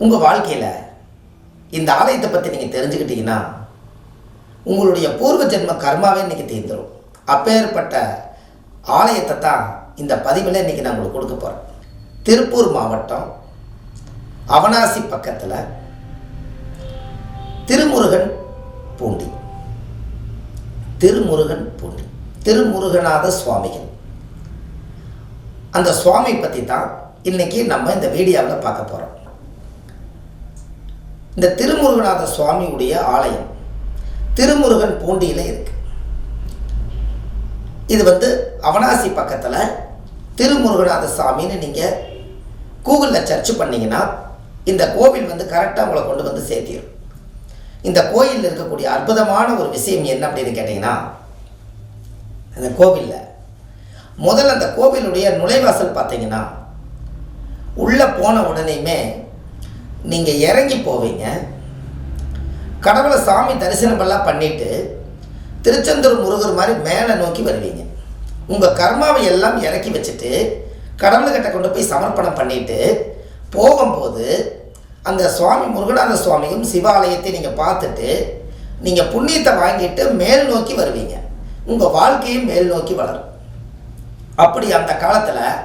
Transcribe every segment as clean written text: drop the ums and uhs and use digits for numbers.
உங்கள் வாழ்க்கையில் இந்த ஆலயத்தை பற்றி நீங்கள் தெரிஞ்சுக்கிட்டீங்கன்னா உங்களுடைய பூர்வ ஜென்ம கர்மாவே இன்றைக்கி தீர்ந்துடும். அப்பேற்பட்ட ஆலயத்தை தான் இந்த பதிவில் இன்றைக்கி நான் உங்களுக்கு கொடுக்க போகிறேன். திருப்பூர் மாவட்டம் அவனாசி பக்கத்தில் திருமுருகன் பூண்டி, திருமுருகநாத சுவாமிகள். அந்த சுவாமி பற்றி தான் இன்றைக்கி நம்ம இந்த வீடியோவில் பார்க்க போகிறோம். இந்த திருமுருகநாத சுவாமியுடைய ஆலயம் திருமுருகன் பூண்டியில் இருக்கு. இது அவனாசி பக்கத்தில் திருமுருகநாத சாமின்னு நீங்கள் கூகுளில் சர்ச் பண்ணிங்கன்னா இந்த கோவில் கரெக்டாக உங்களை கொண்டு வந்து சேர்த்திடும். இந்த கோயிலில் இருக்கக்கூடிய அற்புதமான ஒரு விஷயம் என்ன அப்படின்னு கேட்டிங்கன்னா, அந்த கோவிலில் முதல்ல அந்த கோவிலுடைய நுழைவாசல் பார்த்தீங்கன்னா உள்ளே போன உடனேயுமே நீங்கள் இறங்கி போவீங்க. கடவுளை சாமி தரிசனமெல்லாம் பண்ணிவிட்டு திருச்செந்தூர் முருகர் மாதிரி மேலே நோக்கி வருவீங்க. உங்கள் கர்மாவை எல்லாம் இறக்கி வச்சுட்டு கடவுள்கிட்ட கொண்டு போய் சமர்ப்பணம் பண்ணிவிட்டு போகும்போது அந்த சுவாமி முருகநாத சுவாமியும் சிவாலயத்தை நீங்கள் பார்த்துட்டு நீங்கள் புண்ணியத்தை வாங்கிட்டு மேல் நோக்கி வருவீங்க. உங்கள் வாழ்க்கையும் மேல் நோக்கி வளரும். அப்படி அந்த காலத்தில்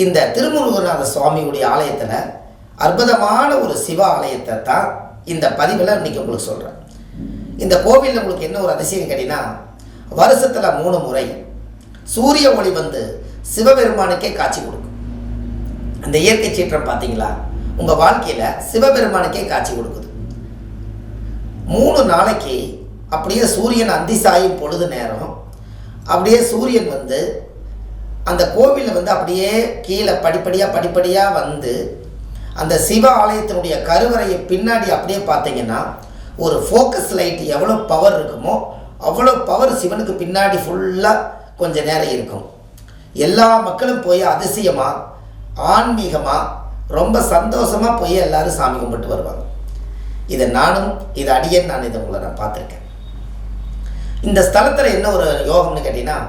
இந்த திருமுருகநாத சுவாமியுடைய ஆலயத்தில் அற்புதமான ஒரு சிவ ஆலயத்தை தான் இந்த பதிவில் இன்றைக்கி உங்களுக்கு சொல்கிறேன். இந்த கோவிலில் உங்களுக்கு என்ன ஒரு அதிசயம் கேட்டிங்கன்னா, வருஷத்தில் 3 முறை சூரிய ஒளி சிவபெருமானுக்கே காட்சி கொடுக்கும். அந்த இயற்கை சீற்றம் பார்த்தீங்களா, உங்கள் வாழ்க்கையில் சிவபெருமானுக்கே காட்சி கொடுக்குது. 3 நாளைக்கு அப்படியே சூரியன் அந்தி சாயும் பொழுது நேரம் அப்படியே சூரியன் அந்த கோவிலில் அப்படியே கீழே படிப்படியாக அந்த சிவ ஆலயத்தினுடைய கருவறையை பின்னாடி அப்படியே பார்த்தீங்கன்னா ஒரு ஃபோக்கஸ் லைட் எவ்வளோ பவர் இருக்குமோ அவ்வளோ பவர் சிவனுக்கு பின்னாடி ஃபுல்லாக கொஞ்சம் நேரம் இருக்கும். எல்லா மக்களும் போய் அதிசயமாக ஆன்மீகமாக ரொம்ப சந்தோஷமாக போய் எல்லாரும் சாமி கும்பிட்டு வருவாங்க. இதை அடியேன் நான் இதை உங்களை பார்த்துருக்கேன். இந்த ஸ்தலத்தில் என்ன ஒரு யோகம்னு கேட்டிங்கன்னா,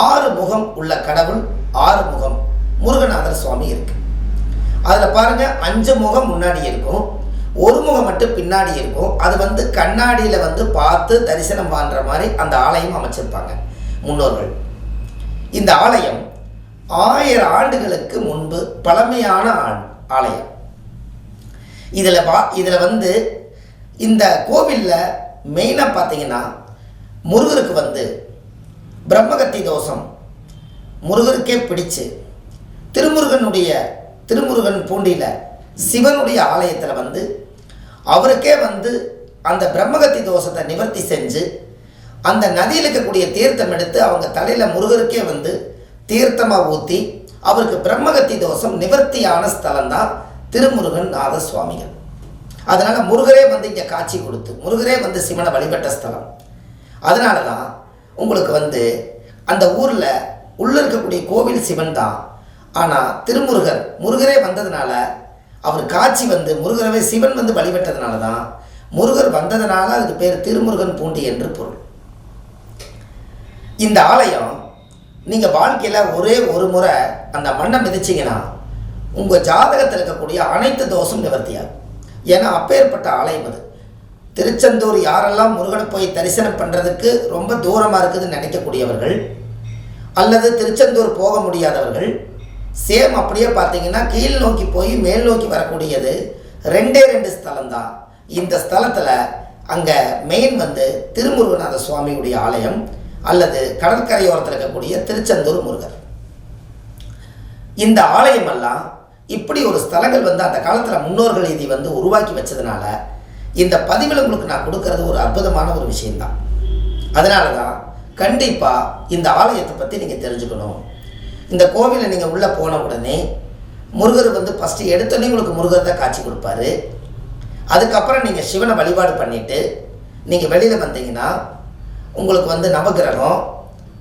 6 முகம் உள்ள கடவுள், 6 முகம் முருகநாதர் சுவாமி இருக்கு. அதில் பாருங்கள், 5 முகம் முன்னாடி இருக்கும், 1 முகம் மட்டும் பின்னாடி இருக்கும். அது கண்ணாடியில் பார்த்து தரிசனம் பண்ணுற மாதிரி அந்த ஆலயம் அமைச்சிருப்பாங்க முன்னோர்கள். இந்த ஆலயம் 1000 ஆண்டுகளுக்கு முன்பு பழமையான ஆலயம். இதில் இந்த கோவிலில் மெயினாக பார்த்தீங்கன்னா முருகருக்கு பிரம்மகத்தி தோஷம் முருகருக்கே பிடிச்சு திருமுருகன் பூண்டியில் சிவனுடைய ஆலயத்தில் அவருக்கே அந்த பிரம்மகத்தி தோஷத்தை நிவர்த்தி செஞ்சு அந்த நதியில் இருக்கக்கூடிய தீர்த்தம் எடுத்து அவங்க தலையில் முருகருக்கே தீர்த்தமாக ஊற்றி அவருக்கு பிரம்மகத்தி தோஷம் நிவர்த்தியான ஸ்தலம்தான் திருமுருகன் நாத சுவாமிகள். அதனால் முருகரே இங்கே காட்சி கொடுத்து முருகரே சிவனை வழிபட்ட ஸ்தலம். அதனால தான் உங்களுக்கு அந்த ஊரில் உள்ளே இருக்கக்கூடிய கோவில் சிவன் தான். ஆனால் முருகரே வந்ததுனால அவர் காட்சி முருகரவே சிவன் வழிபட்டதுனால தான் முருகர் வந்ததுனால அதுக்கு பேர் திருமுருகன் பூண்டி என்று பொருள். இந்த ஆலயம் நீங்கள் வாழ்க்கையில் ஒரே ஒரு முறை அந்த மண்ணை மிதிச்சிங்கன்னா உங்கள் ஜாதகத்தில் இருக்கக்கூடிய அனைத்து தோஷம் நிவர்த்தியாகும். ஏன்னா அப்பேற்பட்ட ஆலயம் அது. திருச்செந்தூர் யாரெல்லாம் முருகனை போய் தரிசனம் பண்ணுறதுக்கு ரொம்ப தூரமாக இருக்குதுன்னு நினைக்கக்கூடியவர்கள் அல்லது திருச்செந்தூர் போக முடியாதவர்கள் சேம் அப்படியே பார்த்தீங்கன்னா கீழ் நோக்கி போய் மேல் நோக்கி வரக்கூடியது 2 ஸ்தலம் தான். இந்த ஸ்தலத்தில் அங்கே மெயின் திருமுருகநாத சுவாமியுடைய ஆலயம் அல்லது கடற்கரையோரத்தில் இருக்கக்கூடிய திருச்செந்தூர் முருகர். இந்த ஆலயமெல்லாம் இப்படி ஒரு ஸ்தலங்கள் அந்த காலத்தில் முன்னோர்கள் இதை உருவாக்கி வச்சதுனால இந்த பதிவில் உங்களுக்கு நான் கொடுக்கறது ஒரு அற்புதமான ஒரு விஷயம்தான். அதனால தான் கண்டிப்பாக இந்த ஆலயத்தை பற்றி நீங்கள் தெரிஞ்சுக்கணும். இந்த கோவிலில் நீங்கள் உள்ளே போன உடனே முருகர் ஃபஸ்ட்டு எடுத்தோடனே உங்களுக்கு முருகர் தான் காட்சி கொடுப்பாரு. அதுக்கப்புறம் நீங்கள் சிவனை வழிபாடு பண்ணிவிட்டு நீங்கள் வெளியில் வந்தீங்கன்னா உங்களுக்கு நவகிரகம்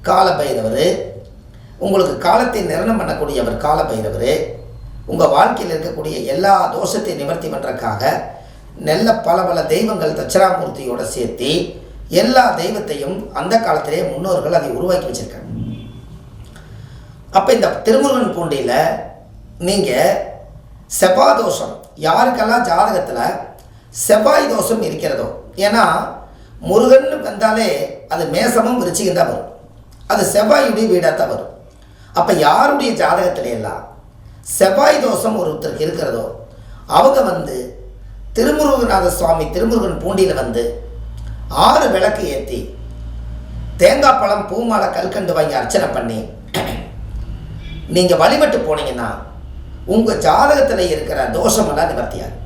காலபைரவர், உங்களுக்கு காலத்தை நிர்ணயம் பண்ணக்கூடியவர் காலபைரவர், உங்கள் வாழ்க்கையில் இருக்கக்கூடிய எல்லா தோஷத்தையும் நிவர்த்தி பண்ணுறதுக்காக பல தெய்வங்கள் தட்சணாமூர்த்தியோடு சேர்த்து எல்லா தெய்வத்தையும் அந்த காலத்திலே முன்னோர்கள் அதை உருவாக்கி வச்சுருக்காங்க. அப்போ இந்த திருமுருகன் பூண்டியில் நீங்கள் செவ்வாதோஷம் யாருக்கெல்லாம் ஜாதகத்தில் செவ்வாய் தோஷம் இருக்கிறதோ, ஏன்னா முருகன் வந்தாலே அது மேசமும் விருச்சிகம் தான் வரும், அது செவ்வாயுடைய வீடாக தான் வரும். அப்போ யாருடைய ஜாதகத்தில எல்லாம் செவ்வாய் தோஷம் ஒருத்தருக்கு இருக்கிறதோ அவங்க வந்து திருமுருகநாத சுவாமி திருமுருகன் பூண்டியில் வந்து 6 விளக்கு ஏற்றி தேங்காய் பழம் பூமாலை கல்கண்டு வாங்கி அர்ச்சனை பண்ணி நீங்கள் வழிபட்டு போனீங்கன்னா உங்கள் ஜாதகத்தில் இருக்கிற தோஷமெல்லாம் நிவர்த்தியாகும்.